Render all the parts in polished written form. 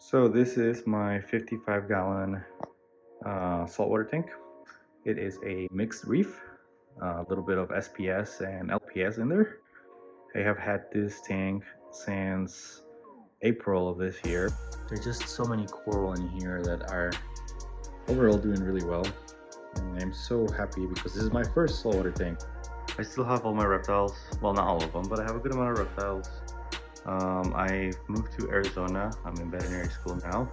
So this is my 55-gallon saltwater tank. It is a mixed reef, a little bit of SPS and LPS in there. I have had this tank since April of this year. There's just so many coral in here that are overall doing really well. And I'm so happy because this is my first saltwater tank. I still have all my reptiles. Well, not all of them, but I have a good amount of reptiles. I moved to Arizona. I'm in veterinary school now.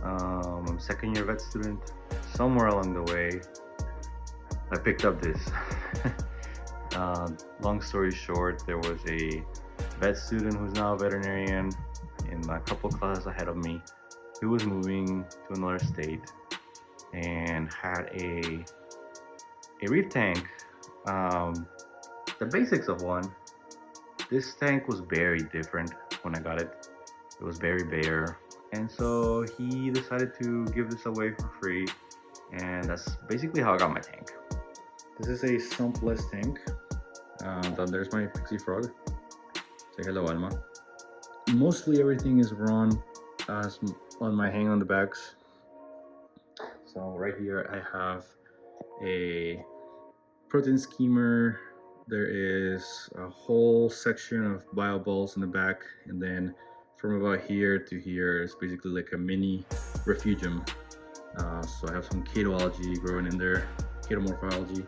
I'm a second-year vet student. Somewhere along the way, I picked up this. Long story short, there was a vet student who's now a veterinarian in a couple classes ahead of me. He was moving to another state and had a reef tank. The basics of one. This tank was very different when I got it. It was very bare. And so he decided to give this away for free. And that's basically how I got my tank. This is a sumpless tank. Then there's my pixie frog. Say hello, Alma. Mostly everything is run as on my hang on the bags. So right here I have a protein skimmer. There is a whole section of bio balls in the back, and then from about here to here is basically like a mini refugium. So I have some chaetoalgae growing in there, chaetomorphalgae.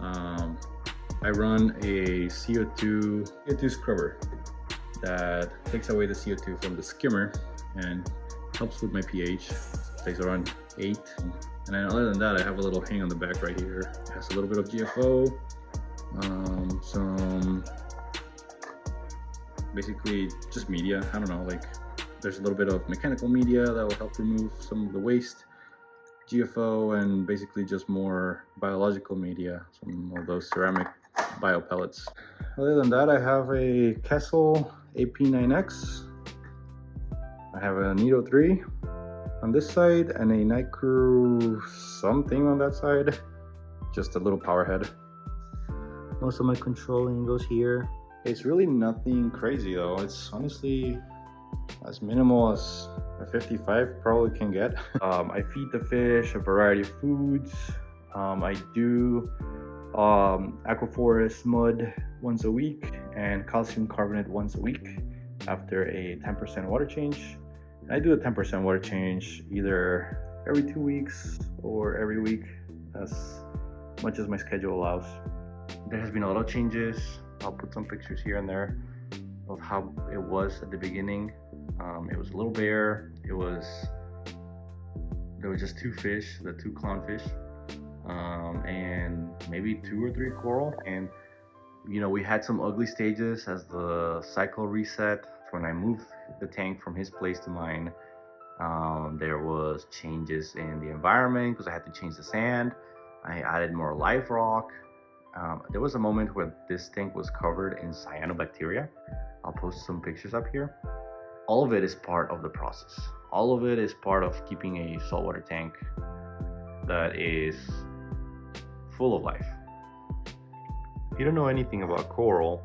I run a CO2 scrubber that takes away the CO2 from the skimmer and helps with my pH. Stays around 8. And then other than that, I have a little hang on the back right here. It has a little bit of GFO, some basically just media. I don't know, like there's a little bit of mechanical media that will help remove some of the waste, GFO, and basically just more biological media, some of those ceramic bio pellets. Other than that, I have a Kessel AP9X. I have a Nido 3 on this side and a Night Crew something on that side. Just a little power head. Most of my controlling goes here. It's really nothing crazy though. It's honestly as minimal as a 55 probably can get. I feed the fish a variety of foods. I do aquaforest mud once a week and calcium carbonate once a week after a 10% water change. And I do a 10% water change either every 2 weeks or every week, as much as my schedule allows. There has been a lot of changes. I'll put some pictures here and there of how it was at the beginning. It was a little bare. There were just 2 fish, the 2 clownfish, and maybe 2 or 3 coral. And you know, we had some ugly stages as the cycle reset. When I moved the tank from his place to mine, there was changes in the environment because I had to change the sand. I added more live rock. There was a moment where this tank was covered in cyanobacteria. I'll post some pictures up here. All of it is part of the process. All of it is part of keeping a saltwater tank that is full of life. If you don't know anything about coral,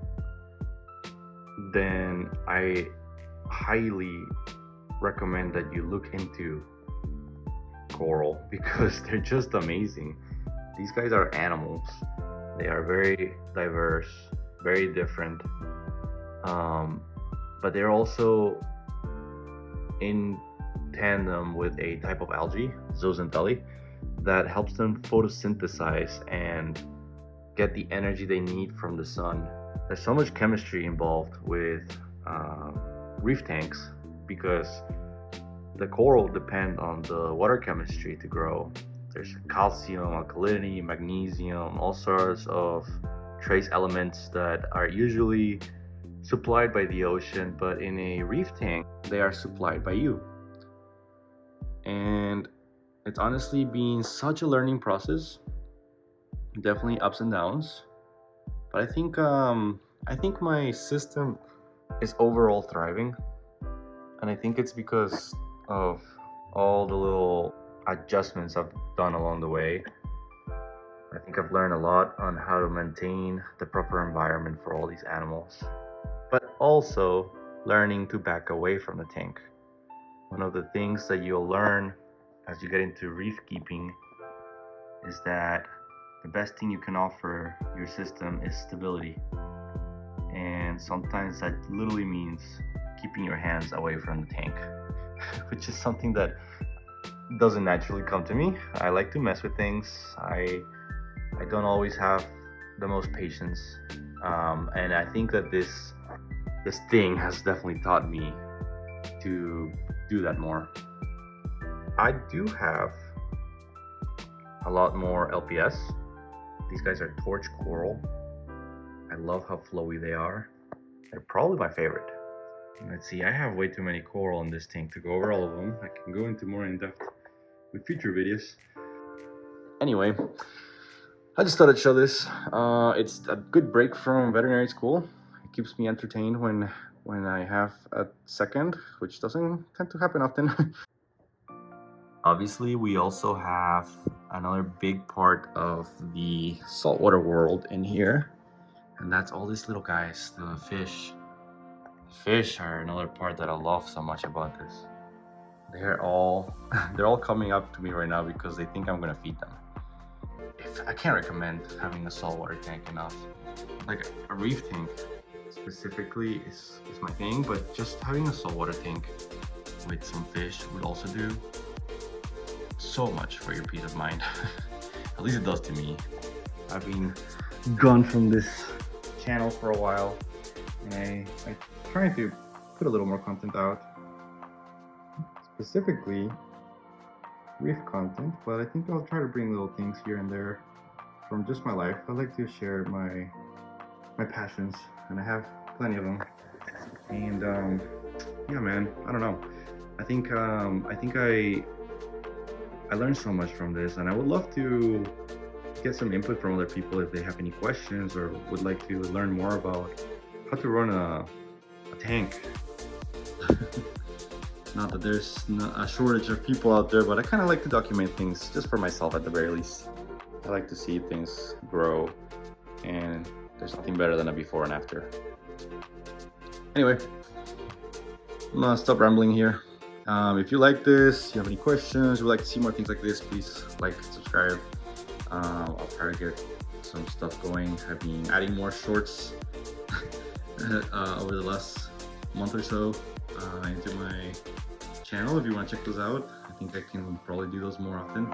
then I highly recommend that you look into coral because they're just amazing. These guys are animals. They are very diverse, very different, but they're also in tandem with a type of algae, zooxanthellae, that helps them photosynthesize and get the energy they need from the sun. There's so much chemistry involved with reef tanks because the coral depend on the water chemistry to grow. There's calcium, alkalinity, magnesium, all sorts of trace elements that are usually supplied by the ocean, but in a reef tank, they are supplied by you. And it's honestly been such a learning process. Definitely ups and downs. But I think my system is overall thriving. And I think it's because of all the little adjustments I've done along the way. I think I've learned a lot on how to maintain the proper environment for all these animals, but also learning to back away from the tank. One of the things that you'll learn as you get into reef keeping is that the best thing you can offer your system is stability. And sometimes that literally means keeping your hands away from the tank, which is something that doesn't naturally come to me. I like to mess with things. I don't always have the most patience, and I think that this thing has definitely taught me to do that more. I do have a lot more LPS. These guys are torch coral. I love how flowy they are. They're probably my favorite. Let's see, I have way too many coral in this tank to go over all of them. I can go into more in depth with future videos. Anyway, I just thought I'd show this. It's a good break from veterinary school. It keeps me entertained when I have a second, which doesn't tend to happen often. Obviously, we also have another big part of the saltwater world in here, and that's all these little guys, the fish. Fish are another part that I love so much about this. They're all coming up to me right now because they think I'm gonna feed them. I can't recommend having a saltwater tank enough. Like a reef tank specifically is my thing, but just having a saltwater tank with some fish would also do so much for your peace of mind. At least it does to me. I've been gone from this channel for a while, and I'm trying to put a little more content out, specifically reef content, but I think I'll try to bring little things here and there from just my life. I like to share my passions, and I have plenty of them. And yeah, man, I don't know. I think I learned so much from this, and I would love to get some input from other people if they have any questions or would like to learn more about how to run a tank. Not that there's not a shortage of people out there, but I kind of like to document things just for myself at the very least. I like to see things grow, and there's nothing better than a before and after. Anyway, I'm gonna stop rambling here. If you like this, you have any questions, you would like to see more things like this, please like, subscribe. I'll try to get some stuff going. I've been adding more shorts over the last month or so into my channel. If you want to check those out, I think I can probably do those more often.